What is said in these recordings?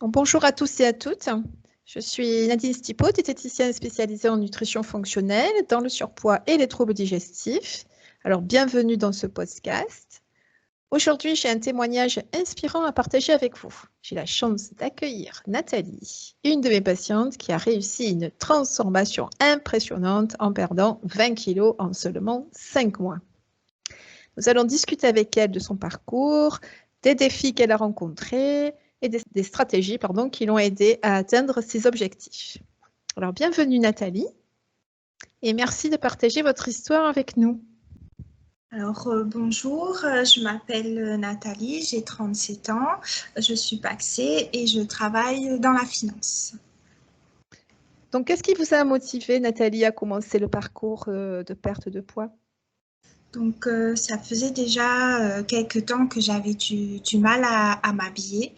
Bonjour à tous et à toutes. Je suis Nadine Stipo, diététicienne spécialisée en nutrition fonctionnelle, dans le surpoids et les troubles digestifs. Alors, bienvenue dans ce podcast. Aujourd'hui, j'ai un témoignage inspirant à partager avec vous. J'ai la chance d'accueillir Nathalie, une de mes patientes qui a réussi une transformation impressionnante en perdant 20 kilos en seulement 5 mois. Nous allons discuter avec elle de son parcours, des défis qu'elle a rencontrés et des stratégies qui l'ont aidée à atteindre ses objectifs. Alors, bienvenue Nathalie et merci de partager votre histoire avec nous. Alors, bonjour, je m'appelle Nathalie, j'ai 37 ans, je suis pacsée et je travaille dans la finance. Donc, qu'est-ce qui vous a motivé, Nathalie, à commencer le parcours de perte de poids? Donc, ça faisait déjà quelques temps que j'avais du mal à m'habiller.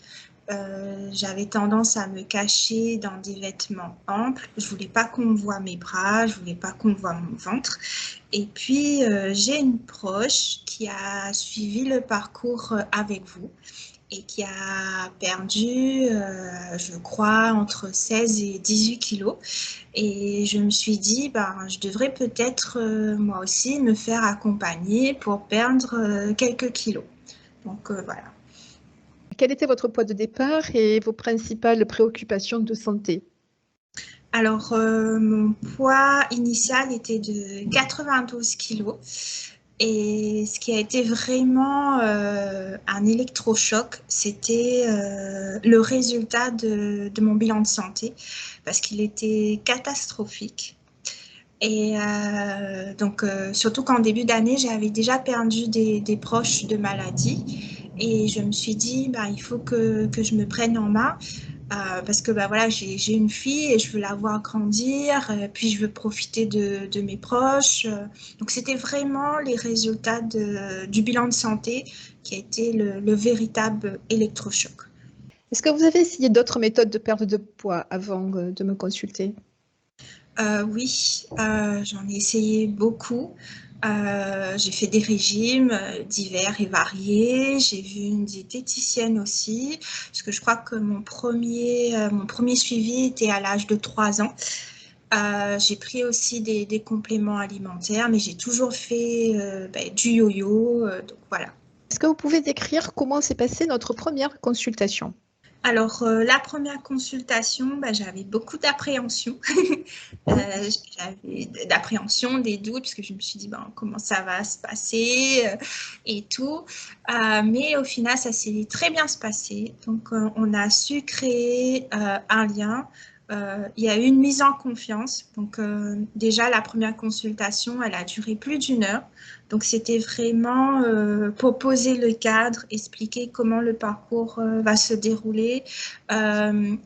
J'avais tendance à me cacher dans des vêtements amples. Je voulais pas qu'on voit mes bras, je voulais pas qu'on voit mon ventre. Et puis, j'ai une proche qui a suivi le parcours avec vous et qui a perdu, je crois, entre 16 et 18 kilos. Et je me suis dit, je devrais peut-être moi aussi me faire accompagner pour perdre quelques kilos. Donc, voilà. Quel était votre poids de départ et vos principales préoccupations de santé? Alors, mon poids initial était de 92 kilos. Et ce qui a été vraiment un électrochoc, c'était le résultat de mon bilan de santé, parce qu'il était catastrophique. Et donc, surtout qu'en début d'année, j'avais déjà perdu des proches de maladie. Et je me suis dit, il faut que je me prenne en main. Parce que voilà, j'ai une fille et je veux la voir grandir, puis je veux profiter de mes proches. Donc c'était vraiment les résultats du bilan de santé qui a été le véritable électrochoc. Est-ce que vous avez essayé d'autres méthodes de perte de poids avant de me consulter? Oui, j'en ai essayé beaucoup. J'ai fait des régimes divers et variés. J'ai vu une diététicienne aussi, parce que je crois que mon premier suivi était à l'âge de 3 ans. J'ai pris aussi des compléments alimentaires, mais j'ai toujours fait du yo-yo. Donc voilà. Est-ce que vous pouvez décrire comment s'est passée notre première consultation? Alors, la première consultation, j'avais beaucoup d'appréhension. J'avais d'appréhension, des doutes, parce que je me suis dit, comment ça va se passer et tout. Mais au final, ça s'est très bien se passer. Donc, on a su créer un lien. Il y a eu une mise en confiance. Donc, déjà, la première consultation, elle a duré plus d'1 heure. Donc, c'était vraiment pour poser le cadre, expliquer comment le parcours va se dérouler,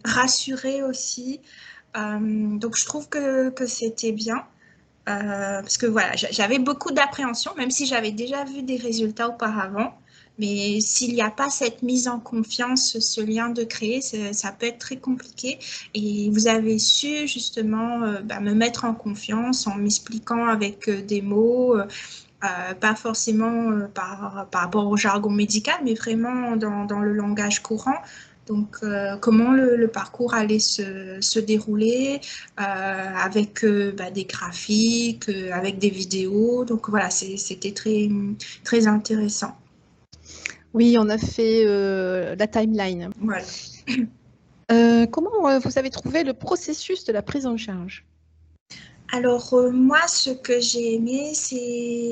rassurer aussi. Donc, je trouve que c'était bien. Parce que voilà, j'avais beaucoup d'appréhension, même si j'avais déjà vu des résultats auparavant. Mais s'il n'y a pas cette mise en confiance, ce lien de créer, ça peut être très compliqué. Et vous avez su justement me mettre en confiance en m'expliquant avec des mots, pas forcément par rapport au jargon médical, mais vraiment dans le langage courant. Donc, comment le parcours allait se dérouler avec des graphiques, avec des vidéos. Donc, voilà, c'était très, très intéressant. Oui, on a fait la timeline. Voilà. Comment vous avez trouvé le processus de la prise en charge? Alors, moi, ce que j'ai aimé, c'est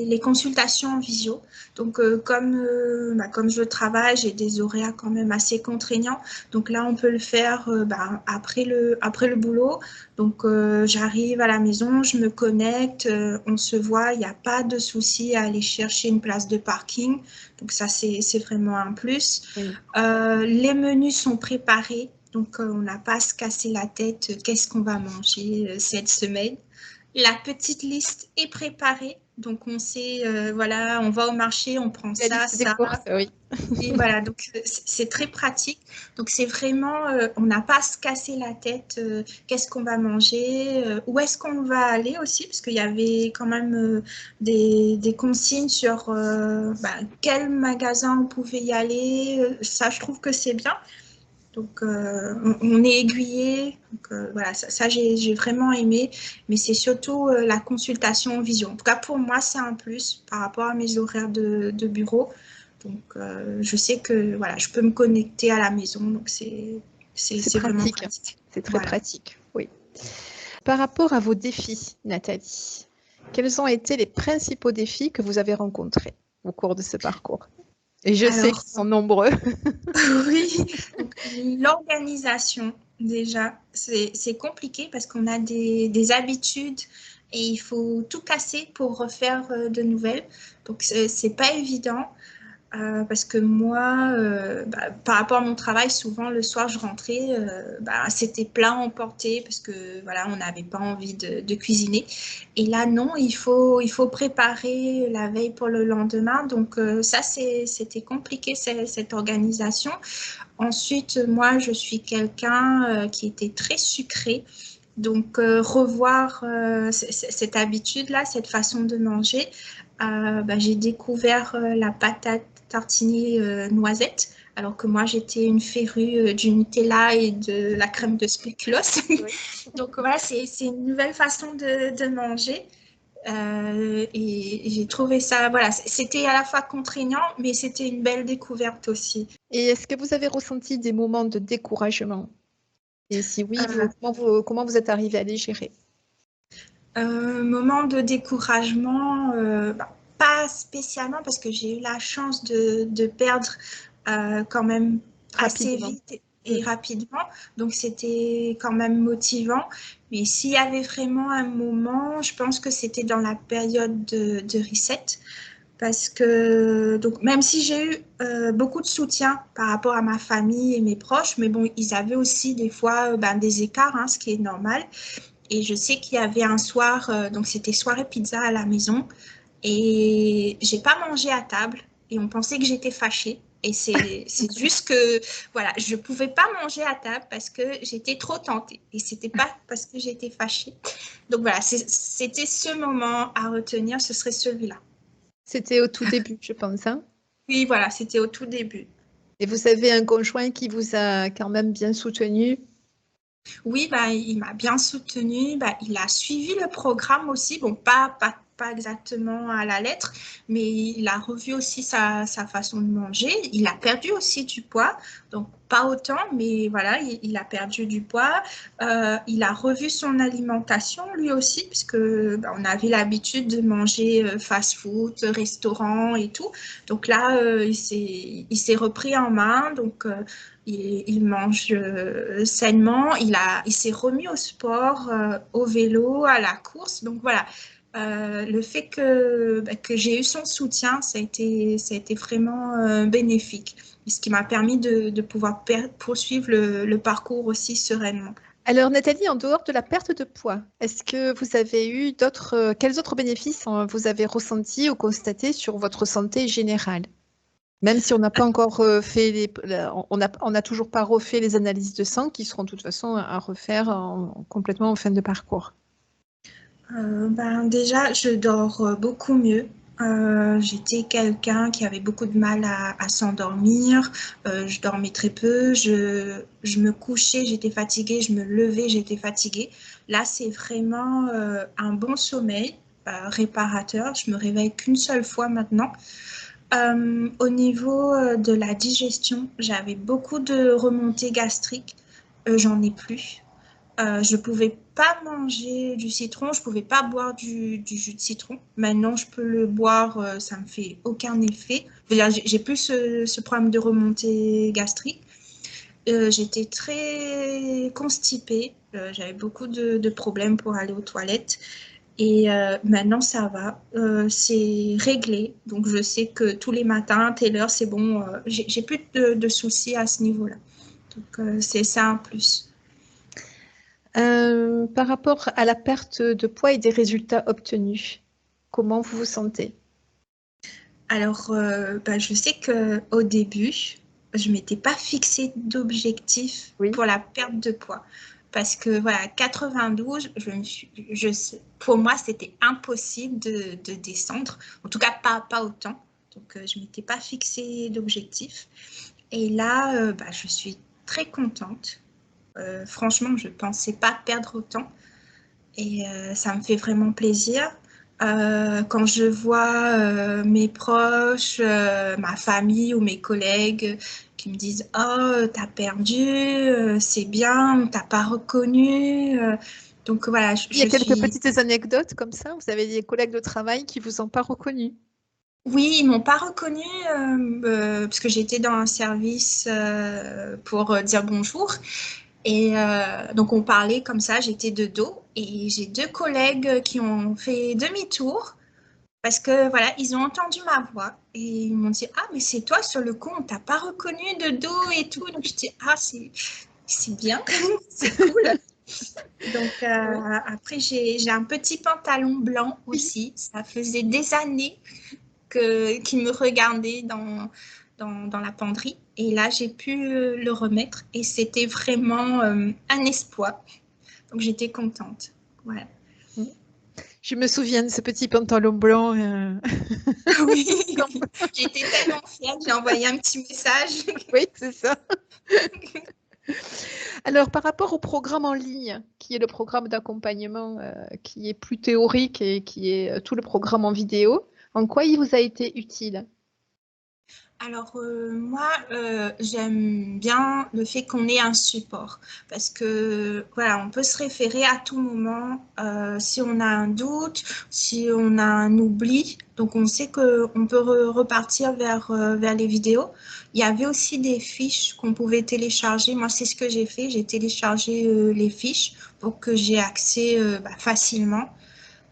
les consultations en visio. Donc, comme je travaille, j'ai des horaires quand même assez contraignants. Donc là, on peut le faire après le boulot. Donc, j'arrive à la maison, je me connecte, on se voit, il n'y a pas de souci à aller chercher une place de parking. Donc, ça, c'est vraiment un plus. Oui. Les menus sont préparés. Donc, on n'a pas à se casser la tête, qu'est-ce qu'on va manger cette semaine. La petite liste est préparée. Donc, on sait, voilà, on va au marché, on prend La ça, liste des ça. courses, oui. Et voilà, donc c'est très pratique. Donc, c'est vraiment, on n'a pas à se casser la tête, qu'est-ce qu'on va manger, où est-ce qu'on va aller aussi, parce qu'il y avait quand même des consignes sur quel magasin on pouvait y aller. Ça, je trouve que c'est bien. Donc, on est aiguillé. Donc, voilà, ça j'ai vraiment aimé. Mais c'est surtout la consultation en visio. En tout cas, pour moi, c'est un plus par rapport à mes horaires de bureau. Donc, je sais que voilà, je peux me connecter à la maison. Donc, c'est vraiment pratique. C'est très pratique, oui. Par rapport à vos défis, Nathalie, quels ont été les principaux défis que vous avez rencontrés au cours de ce parcours? Et je sais qu'ils sont nombreux. Oui, l'organisation, déjà, c'est compliqué parce qu'on a des habitudes et il faut tout casser pour refaire de nouvelles. Donc, c'est pas évident. Parce que moi, par rapport à mon travail, souvent le soir je rentrais, c'était plat emporté parce que voilà, on n'avait pas envie de cuisiner. Et là non, il faut préparer la veille pour le lendemain. Donc ça c'était compliqué cette organisation. Ensuite, moi je suis quelqu'un qui était très sucré. Donc, revoir cette habitude-là, cette façon de manger, j'ai découvert la patate tartinée noisette, alors que moi, j'étais une férue du Nutella et de la crème de spéculoos. Oui. Donc, voilà, c'est une nouvelle façon de manger. Et j'ai trouvé ça, voilà, c'était à la fois contraignant, mais c'était une belle découverte aussi. Et est-ce que vous avez ressenti des moments de découragement? Et si oui, comment vous êtes arrivé à les gérer? Moment de découragement, pas spécialement parce que j'ai eu la chance de perdre quand même assez vite et rapidement. Donc, c'était quand même motivant. Mais s'il y avait vraiment un moment, je pense que c'était dans la période de reset. Parce que, donc, même si j'ai eu beaucoup de soutien par rapport à ma famille et mes proches, mais bon, ils avaient aussi des fois des écarts, hein, ce qui est normal. Et je sais qu'il y avait un soir, donc c'était soirée pizza à la maison, et j'ai pas mangé à table, et on pensait que j'étais fâchée. Et c'est juste que, voilà, je pouvais pas manger à table parce que j'étais trop tentée. Et c'était pas parce que j'étais fâchée. Donc voilà, c'était ce moment à retenir, ce serait celui-là. C'était au tout début, je pense, hein? Oui, voilà, c'était au tout début. Et vous avez un conjoint qui vous a quand même bien soutenu? Oui, il m'a bien soutenue. Il a suivi le programme aussi. Bon, pas exactement à la lettre, mais il a revu aussi sa façon de manger. Il a perdu aussi du poids, donc pas autant, mais voilà, il a perdu du poids. Il a revu son alimentation lui aussi, puisque on avait l'habitude de manger fast-food, restaurant et tout. Donc là, il s'est repris en main. Donc il mange sainement, il s'est remis au sport, au vélo, à la course. Donc voilà, le fait que j'ai eu son soutien, ça a été vraiment bénéfique. Et ce qui m'a permis de pouvoir poursuivre le parcours aussi sereinement. Alors Nathalie, en dehors de la perte de poids, est-ce que vous avez eu quels autres bénéfices vous avez ressentis ou constatés sur votre santé générale? Même si on n'a pas encore on n'a toujours pas refait les analyses de sang qui seront de toute façon à refaire complètement en fin de parcours. Déjà, je dors beaucoup mieux. J'étais quelqu'un qui avait beaucoup de mal à s'endormir. Je dormais très peu. Je me couchais, j'étais fatiguée. Je me levais, j'étais fatiguée. Là, c'est vraiment un bon sommeil réparateur. Je me réveille qu'une seule fois maintenant. Au niveau de la digestion, j'avais beaucoup de remontées gastriques. J'en ai plus. Je ne pouvais pas manger du citron, je ne pouvais pas boire du jus de citron. Maintenant, je peux le boire, ça ne me fait aucun effet. J'ai plus ce problème de remontée gastrique. J'étais très constipée, j'avais beaucoup de problèmes pour aller aux toilettes. Et maintenant, ça va, c'est réglé. Donc, je sais que tous les matins, telle heure, c'est bon. J'ai plus de soucis à ce niveau-là. Donc, c'est ça un plus. Par rapport à la perte de poids et des résultats obtenus, comment vous vous sentez? Alors, je sais qu'au début, je ne m'étais pas fixé d'objectif pour la perte de poids. Parce que voilà, 92, pour moi, c'était impossible de descendre. En tout cas, pas autant. Donc, je ne m'étais pas fixé d'objectif. Et là, je suis très contente. Franchement, je ne pensais pas perdre autant et ça me fait vraiment plaisir. Quand je vois mes proches, ma famille ou mes collègues qui me disent «Oh, t'as perdu, c'est bien, on t'a pas reconnu». Donc voilà, Il y a je quelques suis... petites anecdotes comme ça. Vous avez des collègues de travail qui vous ont pas reconnu. Oui, ils m'ont pas reconnue parce que j'étais dans un service pour dire bonjour. Et donc on parlait comme ça, j'étais de dos et j'ai deux collègues qui ont fait demi-tour parce que voilà, ils ont entendu ma voix et ils m'ont dit «Ah, mais c'est toi sur le coup, on t'a pas reconnu de dos et tout». Donc je dis «Ah, c'est bien, c'est cool». Donc après, j'ai un petit pantalon blanc Oui. aussi. Ça faisait des années qu'ils me regardaient dans la penderie. Et là, j'ai pu le remettre et c'était vraiment un exploit. Donc j'étais contente. Voilà. Je me souviens de ce petit pantalon blanc. Oui, j'étais tellement fière, j'ai envoyé un petit message. Oui, c'est ça. Alors, par rapport au programme en ligne, qui est le programme d'accompagnement qui est plus théorique et qui est tout le programme en vidéo, en quoi il vous a été utile? Alors moi, j'aime bien le fait qu'on ait un support parce que voilà, on peut se référer à tout moment si on a un doute, si on a un oubli. Donc on sait qu'on peut repartir vers les vidéos. Il y avait aussi des fiches qu'on pouvait télécharger. Moi, c'est ce que j'ai fait. J'ai téléchargé les fiches pour que j'ai accès facilement.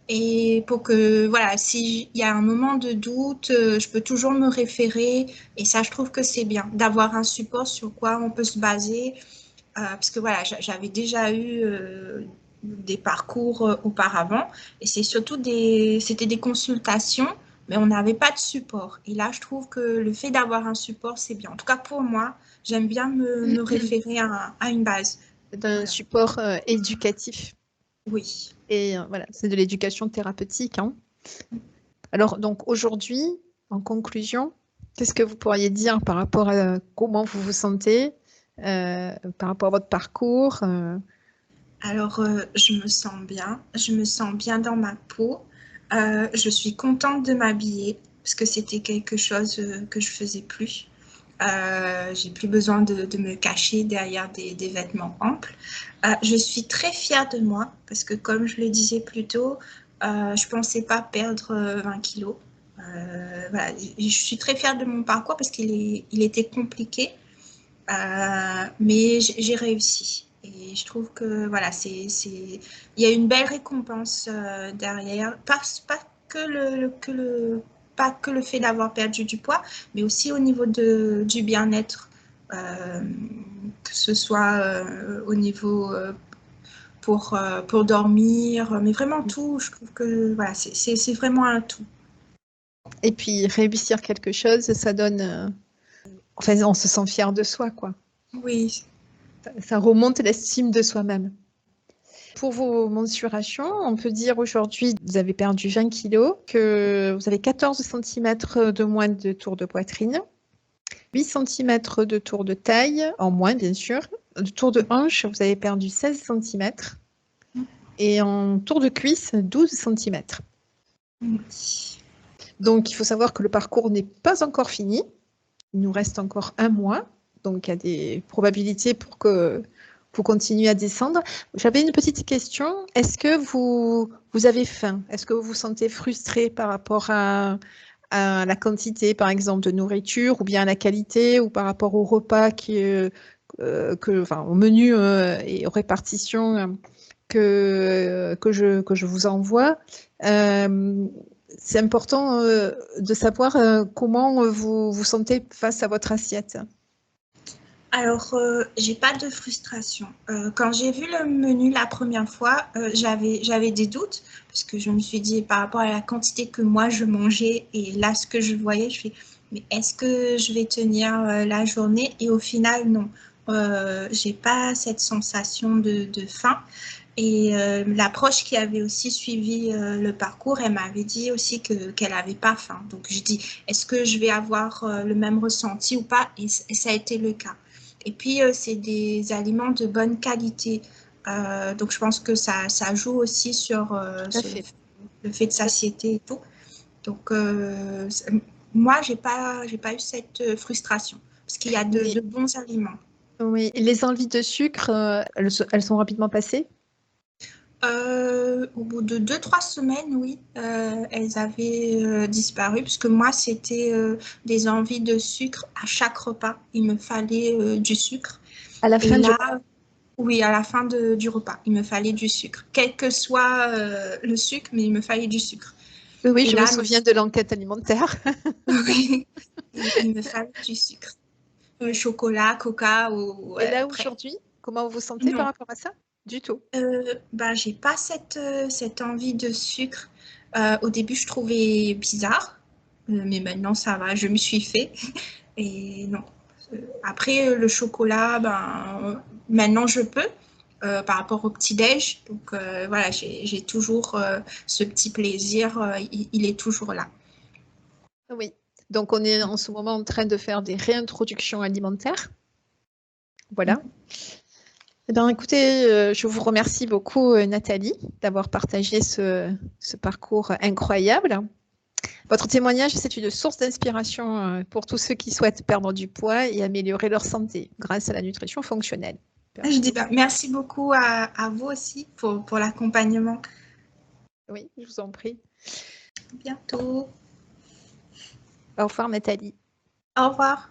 Et pour que, voilà, s'il y a un moment de doute, je peux toujours me référer. Et ça, je trouve que c'est bien d'avoir un support sur quoi on peut se baser. Parce que, voilà, j'avais déjà eu des parcours auparavant. Et c'est surtout c'était des consultations, mais on n'avait pas de support. Et là, je trouve que le fait d'avoir un support, c'est bien. En tout cas, pour moi, j'aime bien me référer à une base. D'un Voilà. support éducatif. Oui. Et voilà, c'est de l'éducation thérapeutique, hein. Alors, donc aujourd'hui, en conclusion, qu'est-ce que vous pourriez dire par rapport à comment vous vous sentez, par rapport à votre parcours Alors, je me sens bien dans ma peau. Je suis contente de m'habiller parce que c'était quelque chose que je faisais plus. J'ai plus besoin de me cacher derrière des vêtements amples. Je suis très fière de moi parce que, comme je le disais plus tôt, je pensais pas perdre 20 kilos. Voilà, je suis très fière de mon parcours parce il était compliqué. Mais j'ai réussi. Et je trouve que voilà, il y a une belle récompense derrière. Pas que pas que le fait d'avoir perdu du poids, mais aussi au niveau du bien-être, que ce soit au niveau pour dormir, mais vraiment tout. Je trouve que voilà, c'est vraiment un tout. et puis réussir quelque chose, ça donne, enfin, on se sent fier de soi, quoi. Oui. Ça remonte l'estime de soi-même. Pour vos mensurations, on peut dire aujourd'hui, vous avez perdu 20 kilos, que vous avez 14 cm de moins de tour de poitrine, 8 cm de tour de taille, en moins bien sûr. De tour de hanche, vous avez perdu 16 cm. Et en tour de cuisse, 12 cm. Donc, il faut savoir que le parcours n'est pas encore fini. Il nous reste encore un mois. Donc, il y a des probabilités pour que vous continuiez à descendre. J'avais une petite question. Est-ce que vous avez faim? Est-ce que vous vous sentez frustré par rapport à la quantité, par exemple, de nourriture, ou bien à la qualité, ou par rapport au repas enfin, au menu et aux répartitions que je vous envoie? C'est important de savoir comment vous vous sentez face à votre assiette. Alors, j'ai pas de frustration. Quand j'ai vu le menu la première fois, j'avais des doutes parce que je me suis dit par rapport à la quantité que moi je mangeais et là ce que je voyais, je fais mais est-ce que je vais tenir la journée? Et au final, non. J'ai pas cette sensation de faim. Et la proche qui avait aussi suivi le parcours, elle m'avait dit aussi qu'elle n'avait pas faim. Donc je dis, est-ce que je vais avoir le même ressenti ou pas? Et ça a été le cas. Et puis, c'est des aliments de bonne qualité. Donc, je pense que ça joue aussi sur le fait de satiété et tout. Donc, moi, j'ai pas eu cette frustration parce qu'il y a de bons aliments. Oui, et les envies de sucre, elles sont rapidement passées? Au bout de 2-3 semaines, oui, elles avaient disparu, puisque moi, c'était des envies de sucre à chaque repas. Il me fallait du sucre. À la fin du repas? Oui, à la fin du repas, il me fallait du sucre. Quel que soit le sucre, mais il me fallait du sucre. Oui, je me souviens de l'enquête alimentaire. Oui, il me fallait du sucre. Chocolat, coca ou... Et là, aujourd'hui, comment vous vous sentez par rapport à ça? Du tout. J'ai pas cette envie de sucre. Au début, je trouvais bizarre, mais maintenant, ça va, je me suis fait. Et non. Après, le chocolat, maintenant, je peux par rapport au petit-déj. Donc, voilà, j'ai toujours ce petit plaisir, il est toujours là. Oui. Donc, on est en ce moment en train de faire des réintroductions alimentaires. Voilà. Eh bien, écoutez, je vous remercie beaucoup, Nathalie, d'avoir partagé ce parcours incroyable. Votre témoignage, c'est une source d'inspiration pour tous ceux qui souhaitent perdre du poids et améliorer leur santé grâce à la nutrition fonctionnelle. Je dis merci beaucoup à vous aussi pour l'accompagnement. Oui, je vous en prie. À bientôt. Au revoir, Nathalie. Au revoir.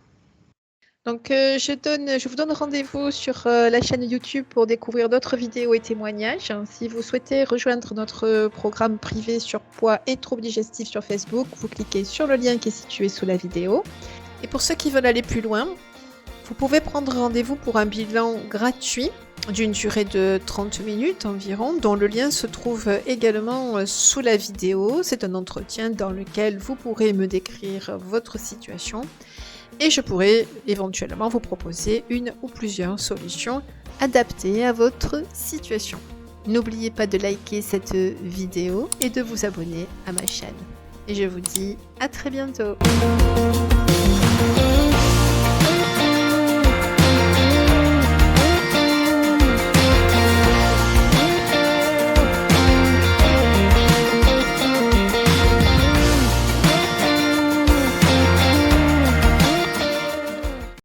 Donc, je vous donne rendez-vous sur la chaîne YouTube pour découvrir d'autres vidéos et témoignages. Si vous souhaitez rejoindre notre programme privé sur poids et troubles digestifs sur Facebook, vous cliquez sur le lien qui est situé sous la vidéo. Et pour ceux qui veulent aller plus loin, vous pouvez prendre rendez-vous pour un bilan gratuit d'une durée de 30 minutes environ, dont le lien se trouve également sous la vidéo. C'est un entretien dans lequel vous pourrez me décrire votre situation et je pourrai éventuellement vous proposer une ou plusieurs solutions adaptées à votre situation. N'oubliez pas de liker cette vidéo et de vous abonner à ma chaîne. Et je vous dis à très bientôt.